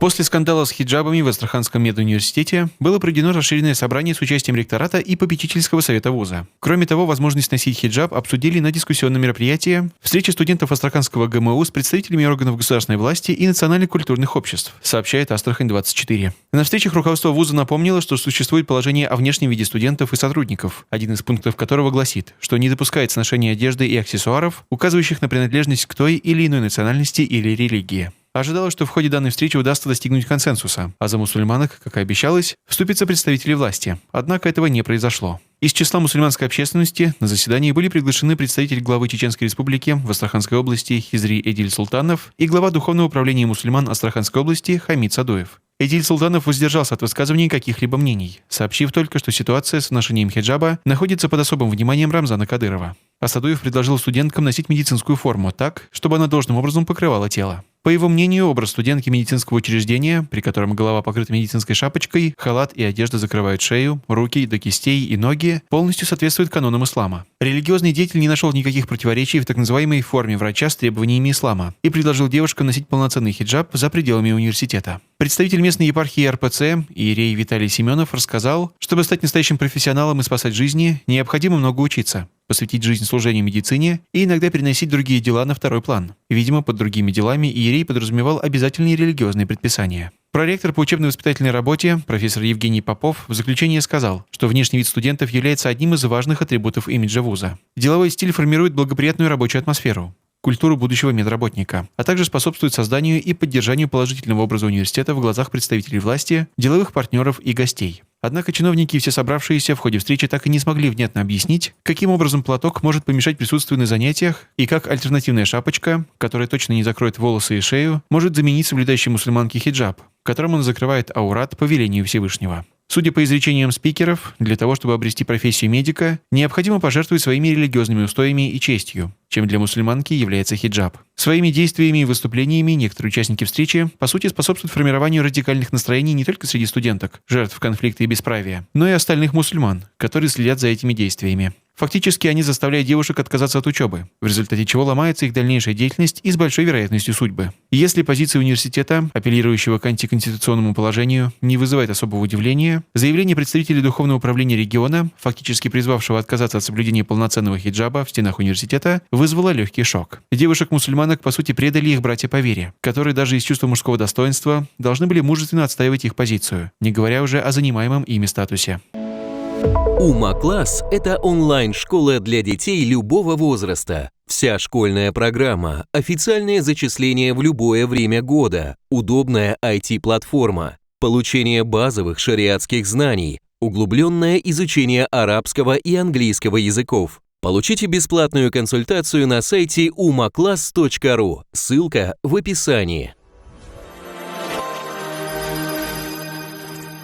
После скандала с хиджабами в Астраханском медуниверситете было проведено расширенное собрание с участием ректората и попечительского совета вуза. Кроме того, возможность носить хиджаб обсудили на дискуссионном мероприятии встрече студентов Астраханского ГМУ с представителями органов государственной власти и национальных культурных обществ, сообщает Астрахань-24. На встречах руководство вуза напомнило, что существует положение о внешнем виде студентов и сотрудников, один из пунктов которого гласит, что не допускается ношение одежды и аксессуаров, указывающих на принадлежность к той или иной национальности или религии. Ожидалось, что в ходе данной встречи удастся достигнуть консенсуса, а за мусульманок, как и обещалось, вступятся представители власти. Однако этого не произошло. Из числа мусульманской общественности на заседании были приглашены представитель главы Чеченской республики в Астраханской области Хизри Эдиль Султанов и глава Духовного управления мусульман Астраханской области Хамид Садуев. Эдиль Султанов воздержался от высказывания каких-либо мнений, сообщив только, что ситуация с ношением хиджаба находится под особым вниманием Рамзана Кадырова. А Садуев предложил студенткам носить медицинскую форму так, чтобы она должным образом покрывала тело. По его мнению, образ студентки медицинского учреждения, при котором голова покрыта медицинской шапочкой, халат и одежда закрывают шею, руки до кистей и ноги, полностью соответствует канонам ислама. Религиозный деятель не нашел никаких противоречий в так называемой форме врача с требованиями ислама и предложил девушкам носить полноценный хиджаб за пределами университета. Представитель местной епархии РПЦ, иерей Виталий Семенов, рассказал, чтобы стать настоящим профессионалом и спасать жизни, необходимо много учиться, посвятить жизнь служению медицине и иногда переносить другие дела на второй план. Видимо, под другими делами иерей подразумевал обязательные религиозные предписания. Проректор по учебно-воспитательной работе, профессор Евгений Попов, в заключение сказал, что внешний вид студентов является одним из важных атрибутов имиджа вуза. Деловой стиль формирует благоприятную рабочую атмосферу, культуру будущего медработника, а также способствует созданию и поддержанию положительного образа университета в глазах представителей власти, деловых партнеров и гостей. Однако чиновники и все собравшиеся в ходе встречи так и не смогли внятно объяснить, каким образом платок может помешать присутствию на занятиях и как альтернативная шапочка, которая точно не закроет волосы и шею, может заменить соблюдающий мусульманки хиджаб, которым он закрывает аурат по велению Всевышнего. Судя по изречениям спикеров, для того, чтобы обрести профессию медика, необходимо пожертвовать своими религиозными устоями и честью, чем для мусульманки является хиджаб. Своими действиями и выступлениями некоторые участники встречи, по сути, способствуют формированию радикальных настроений не только среди студенток, жертв конфликта и бесправия, но и остальных мусульман, которые следят за этими действиями. Фактически они заставляют девушек отказаться от учебы, в результате чего ломается их дальнейшая деятельность и с большой вероятностью судьбы. Если позиция университета, апеллирующего к антиконституционному положению, не вызывает особого удивления, заявление представителей Духовного управления региона, фактически призвавшего отказаться от соблюдения полноценного хиджаба в стенах университета, вызвало легкий шок. Девушек-мусульманок, по сути, предали их братья по вере, которые даже из чувства мужского достоинства должны были мужественно отстаивать их позицию, не говоря уже о занимаемом ими статусе. Ума-класс – это онлайн-школа для детей любого возраста. Вся школьная программа, официальное зачисление в любое время года, удобная IT-платформа, получение базовых шариатских знаний, углубленное изучение арабского и английского языков. Получите бесплатную консультацию на сайте umaclass.ru. Ссылка в описании.